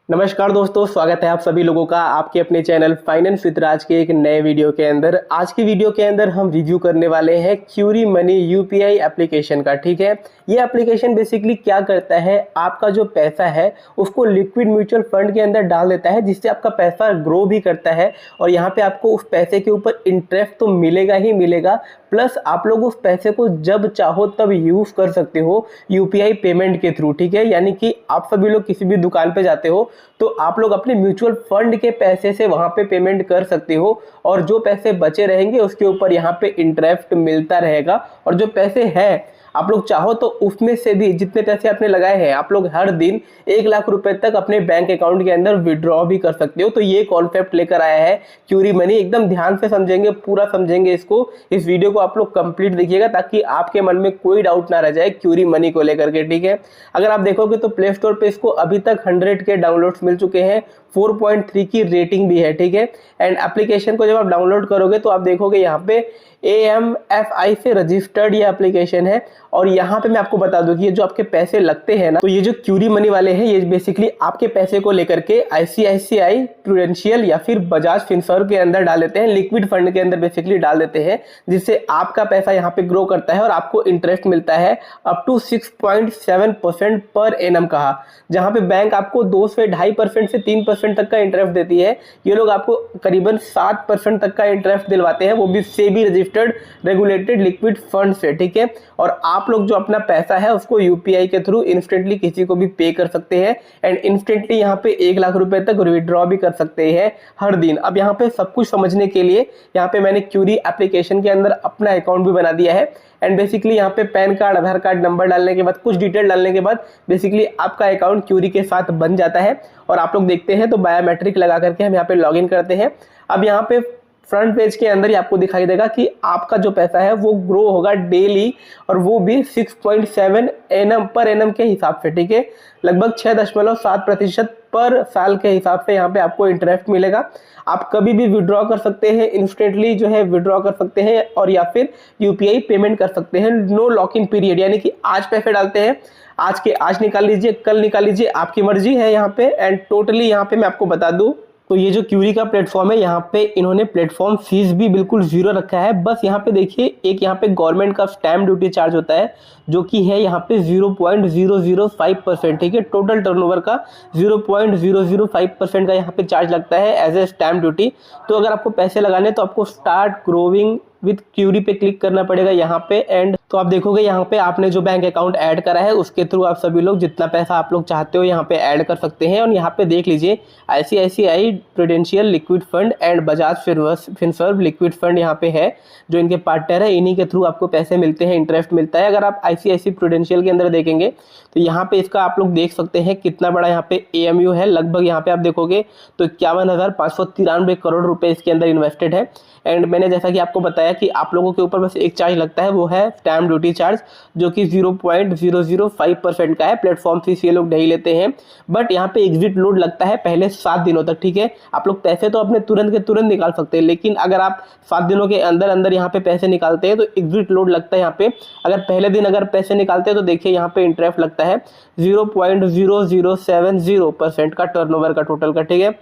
नमस्कार दोस्तों, स्वागत है आप सभी लोगों का आपके अपने चैनल फाइनेंस विद राज के एक नए वीडियो के अंदर। आज की वीडियो के अंदर हम रिव्यू करने वाले हैं क्यूरी मनी यूपीआई एप्लीकेशन का। ठीक है, ये एप्लीकेशन बेसिकली क्या करता है, आपका जो पैसा है उसको लिक्विड म्यूचुअल फंड के अंदर डाल देता है, जिससे आपका पैसा ग्रो भी करता है और यहाँ पे आपको उस पैसे के ऊपर इंटरेस्ट तो मिलेगा ही मिलेगा, प्लस आप लोग उस पैसे को जब चाहो तब यूज कर सकते हो यूपीआई पेमेंट के थ्रू। ठीक है, यानी कि आप सभी लोग किसी भी दुकान पे जाते हो तो आप लोग अपने म्यूचुअल फंड के पैसे से वहां पे पेमेंट कर सकते हो और जो पैसे बचे रहेंगे उसके ऊपर यहाँ पे इंटरेस्ट मिलता रहेगा। और जो पैसे हैं आप लोग चाहो तो उसमें से भी जितने पैसे आपने लगाए हैं आप लोग हर दिन 1 लाख रुपए तक अपने बैंक अकाउंट के अंदर विड्रॉ भी कर सकते हो। तो ये कॉन्सेप्ट लेकर आया है क्यूरी मनी। एकदम ध्यान से समझेंगे, पूरा समझेंगे इसको। इस वीडियो को आप लोग कंप्लीट देखिएगा ताकि आपके मन में कोई डाउट ना रह जाए क्यूरी मनी को लेकर के। ठीक है, अगर आप देखोगे तो प्ले स्टोर पे इसको अभी तक 100 के डाउनलोड्स मिल चुके हैं, 4.3 की रेटिंग भी है। ठीक है, एंड एप्लीकेशन को जब आप डाउनलोड करोगे तो आप देखोगे यहाँ पे AMFI से रजिस्टर्ड ये एप्लीकेशन है। और यहाँ पे मैं आपको बता दूं कि ये जो आपके पैसे लगते हैं ना, तो ये जो क्यूरी मनी वाले हैं ये बेसिकली आपके पैसे को लेकर के ICICI प्रूडेंशियल या फिर बजाज फिनसर्व के अंदर डाल देते हैं, लिक्विड फंड के अंदर बेसिकली डाल देते हैं, जिससे आपका पैसा यहाँ पे ग्रो करता है और आपको इंटरेस्ट मिलता है अप टू 6.7% पर एनम का, जहाँ पे बैंक आपको 2 से 2.5% से 3% तक का इंटरेस्ट देती है। ये लोग आपको करीबन 7% तक का इंटरेस्ट दिलवाते हैं, वो भी SEBI registered regulated liquid fund से। ठीक है, और आप लोग जो अपना पैसा है उसको यूपीआई के थ्रू इंस्टेंटली किसी को भी पे कर सकते हैं एंड इंस्टेंटली यहाँ पे 1 लाख रुपए तक विड्रॉ भी कर सकते हैं हर दिन। अब यहाँ पे सब कुछ समझने के लिए यहाँ पे मैंने क्यूरी एप्लीकेशन के अंदर अपना अकाउंट भी बना दिया है एंड बेसिकली यहाँ पे पैन कार्ड, आधार कार्ड नंबर डालने के बाद, कुछ डिटेल डालने के बाद बेसिकली आपका अकाउंट क्यूरी के साथ बन जाता है। और आप लोग देखते हैं तो बायोमेट्रिक लगा करके हम यहाँ पे लॉगिन करते हैं। अब यहाँ पे फ्रंट पेज के अंदर ही आपको दिखाई देगा कि आपका जो पैसा है वो ग्रो होगा डेली, और वो भी 6.7 एनम पर एनम के हिसाब से। ठीक है, लगभग 6.7% पर साल के हिसाब से यहाँ पे आपको इंटरेस्ट मिलेगा। आप कभी भी विड्रॉ कर सकते हैं, इंस्टेंटली जो है विड्रॉ कर सकते हैं और या फिर यूपीआई पेमेंट कर सकते हैं। नो लॉक इन पीरियड, यानी कि आज पैसे डालते हैं, आज निकाल लीजिए, कल निकाल लीजिए, आपकी मर्जी है यहाँ पे। एंड टोटली यहाँ पे मैं आपको बता दूं तो ये जो क्यूरी का प्लेटफॉर्म है, यहाँ पे इन्होंने प्लेटफॉर्म फीस भी बिल्कुल 0 रखा है। बस यहाँ पे देखिए, एक यहाँ पे गवर्नमेंट का स्टैम्प ड्यूटी चार्ज होता है जो कि है यहाँ पे 0.005%। ठीक है, टोटल टर्नओवर का 0.005% का यहाँ पे चार्ज लगता है एज ए स्टैम्प ड्यूटी। तो अगर आपको पैसे लगाने तो आपको स्टार्ट ग्रोविंग विद क्यूरी पे क्लिक करना पड़ेगा यहाँ पे। एंड तो आप देखोगे यहाँ पे आपने जो बैंक अकाउंट ऐड करा है उसके थ्रू आप सभी लोग जितना पैसा आप लोग चाहते हो यहाँ पे ऐड कर सकते हैं। और यहाँ पे देख लीजिए ICICI prudential liquid fund and Bajaj Finserv liquid fund यहाँ पे है, जो इनके पार्टनर है, इन्हीं के थ्रू आपको पैसे मिलते हैं, इंटरेस्ट मिलता है। अगर आप ICICI प्रूडेंशियल के अंदर देखेंगे तो यहाँ पे इसका आप लोग देख सकते हैं कितना बड़ा यहाँ पे AMU है। लगभग यहाँ पे आप देखोगे तो 51,593 करोड़ रुपए इसके अंदर इन्वेस्टेड है। एंड मैंने जैसा कि आपको बताया कि आप लोगों के ऊपर बस एक चार्ज लगता है, वो है स्टैम्प ड्यूटी चार्ज, जो कि 0.005% का है। प्लेटफॉर्म फीस ये लोग नहीं लेते हैं, बट यहाँ पे एग्जिट लोड लगता है पहले 7 दिनों तक। ठीक है, आप लोग पैसे तो अपने तुरंत के तुरंत निकाल सकते हैं, लेकिन अगर आप 7 दिनों के अंदर अंदर यहाँ पे पैसे निकालते हैं तो एग्जिट लोड लगता है यहाँ पे। अगर पहले दिन अगर पैसे निकालते हैं तो देखिए यहाँ पे इंटरेस्ट लगता है 0.0070% का टर्नओवर का टोटल का। ठीक है,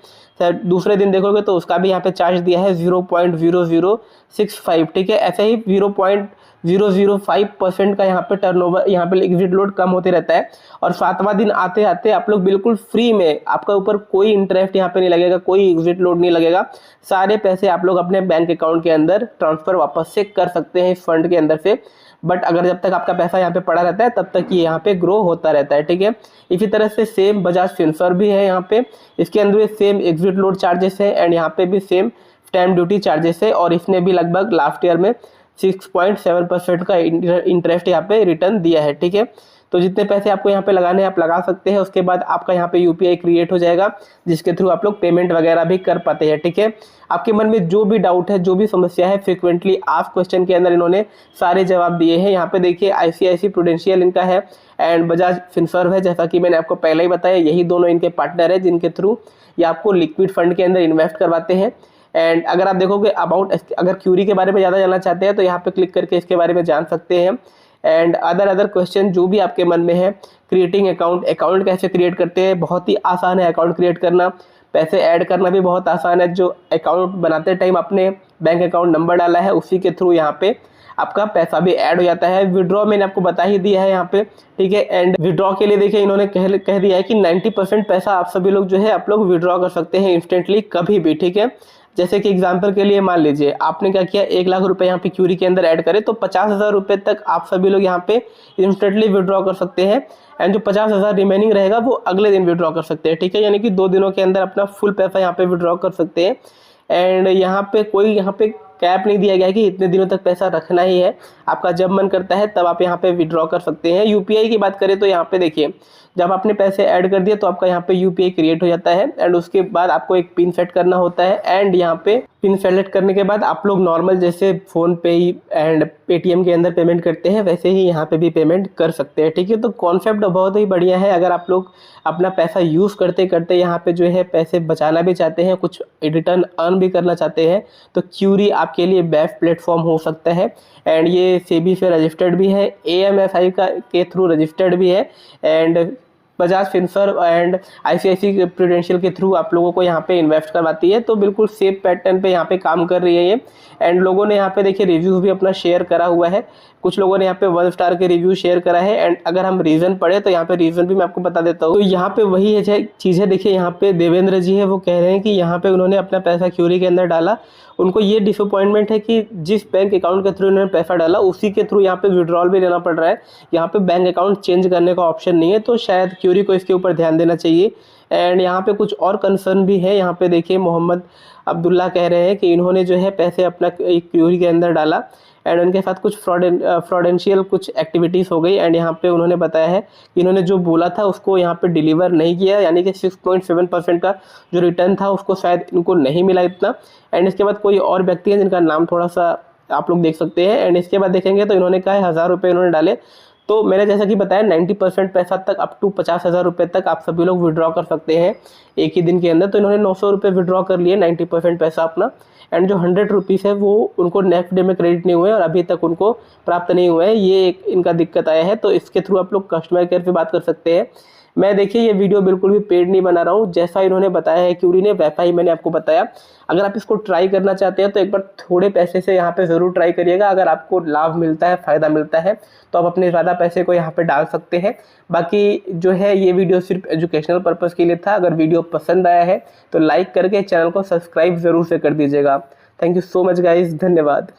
दूसरे दिन देखोगे तो उसका भी यहाँ पे चार्ज दिया है 0.0065। ठीक है, ऐसे ही 0.005% का यहाँ पे टर्नओवर, यहाँ पे एग्जिट लोड कम होते रहता है। और 7वां दिन आते आते आप लोग बिल्कुल फ्री में, आपका ऊपर कोई इंटरेस्ट यहाँ पे नहीं लगेगा, कोई एग्जिट लोड नहीं लगेगा, सारे पैसे आप लोग अपने बैंक अकाउंट के अंदर ट्रांसफर वापस से कर सकते हैं इस फंड के अंदर से। बट अगर जब तक आपका पैसा यहाँ पे पड़ा रहता है तब तक ये यहाँ पे ग्रो होता रहता है। ठीक है, इसी तरह से सेम बजाज फिनसर्व भी है यहाँ पे, इसके अंदर भी सेम एग्जिट लोड चार्जेस है एंड यहाँ पे भी सेम स्टैम्प ड्यूटी चार्जेस है। और इसने भी लगभग लास्ट ईयर में 6.7% का इंटरेस्ट यहाँ पे रिटर्न दिया है। ठीक है, तो जितने पैसे आपको यहाँ पे लगाने हैं आप लगा सकते हैं, उसके बाद आपका यहाँ पे यूपीआई क्रिएट हो जाएगा जिसके थ्रू आप लोग पेमेंट वगैरह भी कर पाते हैं। ठीक है, आपके मन में जो भी डाउट है, जो भी समस्या है, फ्रिक्वेंटली आस्क्ड क्वेश्चन के अंदर इन्होंने सारे जवाब दिए हैं। यहाँ पे देखिए ICICI प्रूडेंशियल इनका है एंड बजाज फिनसर्व है, जैसा कि मैंने आपको पहले ही बताया, यही दोनों इनके पार्टनर है जिनके थ्रू ये आपको लिक्विड फंड के अंदर इन्वेस्ट करवाते हैं। एंड अगर आप देखोगे अबाउट, अगर क्यूरी के बारे में ज़्यादा जानना चाहते हैं तो यहाँ पे क्लिक करके इसके बारे में जान सकते हैं। एंड अदर क्वेश्चन जो भी आपके मन में है। क्रिएटिंग अकाउंट कैसे क्रिएट करते हैं, बहुत ही आसान है अकाउंट क्रिएट करना। पैसे ऐड करना भी बहुत आसान है। जो अकाउंट बनाते टाइम आपने बैंक अकाउंट नंबर डाला है उसी के थ्रू यहाँ पे आपका पैसा भी ऐड हो जाता है। विड्रॉ मैंने आपको बता ही दिया है यहाँ पे, ठीक है। एंड विड्रॉ के लिए देखिए इन्होंने कह दिया है कि 90% पैसा आप सभी लोग जो है आप लोग विड्रॉ कर सकते हैं इंस्टेंटली कभी भी, ठीक है। जैसे कि एग्जांपल के लिए मान लीजिए आपने क्या किया, 1 लाख रुपए यहाँ पे क्यूरी के अंदर ऐड करे तो 50,000 रुपए तक आप सभी लोग यहाँ पे इंस्टेंटली विड्रॉ कर सकते हैं। एंड जो 50,000 रिमेनिंग रहेगा वो अगले दिन विड्रॉ कर सकते हैं, ठीक है। यानी कि 2 दिनों के अंदर अपना फुल पैसा यहाँ पे विड्रॉ कर सकते हैं। एंड यहाँ पे कोई यहाँ पे कैप नहीं दिया गया है कि इतने दिनों तक पैसा रखना ही है। आपका जब मन करता है तब आप यहाँ पे विड्रॉ कर सकते हैं। यूपीआई की बात करें तो यहाँ पे देखिए जब आपने पैसे ऐड कर दिए तो आपका यहाँ पे यूपीआई क्रिएट हो जाता है। एंड उसके बाद आपको एक पिन सेट करना होता है। एंड यहाँ पे पिन सेलेक्ट करने के बाद आप लोग नॉर्मल जैसे फोन पे एंड पेटीएम के अंदर पेमेंट करते हैं वैसे ही यहाँ पे भी पेमेंट कर सकते हैं, ठीक है। तो कॉन्सेप्ट बहुत ही बढ़िया है। अगर आप लोग अपना पैसा यूज़ करते करते यहाँ पे जो है पैसे बचाना भी चाहते हैं, कुछ रिटर्न अर्न भी करना चाहते हैं, तो क्यूरी आपके लिए बेस्ट प्लेटफॉर्म हो सकता है। एंड ये सेबी से रजिस्टर्ड भी है, AMFI के थ्रू रजिस्टर्ड भी है। And Bajaj Finserv and ICICI prudential के थ्रू आप लोगों को यहाँ पे इन्वेस्ट करवाती है। तो बिल्कुल सेफ पैटर्न पे यहाँ पे काम कर रही है ये। एंड लोगों ने यहाँ पे देखिए रिव्यूज़ भी अपना शेयर करा हुआ है। कुछ लोगों ने यहाँ पे 1 स्टार के रिव्यू शेयर करा है। एंड अगर हम रीज़न पढ़े तो यहाँ पे रीज़न भी मैं आपको बता देता हूँ। तो यहाँ पे वही है चीज़ है, देखिए यहाँ पे देवेंद्र जी है वो कह रहे हैं कि यहाँ पे उन्होंने अपना पैसा क्यूरी के अंदर डाला, उनको ये डिसअपॉइंटमेंट है कि जिस बैंक अकाउंट के थ्रू उन्होंने पैसा डाला उसी के थ्रू यहाँ पे विड्रॉल भी लेना पड़ रहा है। यहाँ पे बैंक अकाउंट चेंज करने का ऑप्शन नहीं है, तो शायद क्यूरी को इसके ऊपर ध्यान देना चाहिए। एंड यहाँ पे कुछ और कंसर्न भी है। यहाँ पे देखिए मोहम्मद अब्दुल्ला कह रहे हैं कि इन्होंने जो है पैसे अपना एक क्यूरी के अंदर डाला एंड उनके साथ कुछ फ्रॉडेंशियल कुछ एक्टिविटीज़ हो गई। एंड यहाँ पे उन्होंने बताया है कि इन्होंने जो बोला था उसको यहाँ पे डिलीवर नहीं किया, यानी कि 6.7% का जो रिटर्न था उसको शायद इनको नहीं मिला इतना। एंड इसके बाद कोई और व्यक्ति हैं जिनका नाम थोड़ा सा आप लोग देख सकते हैं। एंड इसके बाद देखेंगे तो इन्होंने कहा है 1000 रुपये इन्होंने डाले। तो मैंने जैसा कि बताया 90% पैसा तक अप टू 50,000 रुपये तक आप सभी लोग विड्रॉ कर सकते हैं एक ही दिन के अंदर। तो इन्होंने 900 रुपये विड्रॉ कर लिए 90% पैसा अपना। एंड जो 100 रुपीज़ है वो उनको नेक्स्ट डे में क्रेडिट नहीं हुए और अभी तक उनको प्राप्त नहीं हुए हैं, ये एक इनका दिक्कत आया है। तो इसके थ्रू आप लोग कस्टमर केयर पे बात कर सकते हैं। मैं देखिए ये वीडियो बिल्कुल भी पेड नहीं बना रहा हूँ, जैसा इन्होंने बताया है क्यूरी ने वैसा ही मैंने आपको बताया। अगर आप इसको ट्राई करना चाहते हैं तो एक बार थोड़े पैसे से यहाँ पे ज़रूर ट्राई करिएगा। अगर आपको लाभ मिलता है, फ़ायदा मिलता है तो आप अपने ज़्यादा पैसे को यहाँ पे डाल सकते हैं। बाकी जो है ये वीडियो सिर्फ एजुकेशनल पर्पज़ के लिए था। अगर वीडियो पसंद आया है तो लाइक करके चैनल को सब्सक्राइब ज़रूर से कर दीजिएगा। Thank you so much guys, धन्यवाद।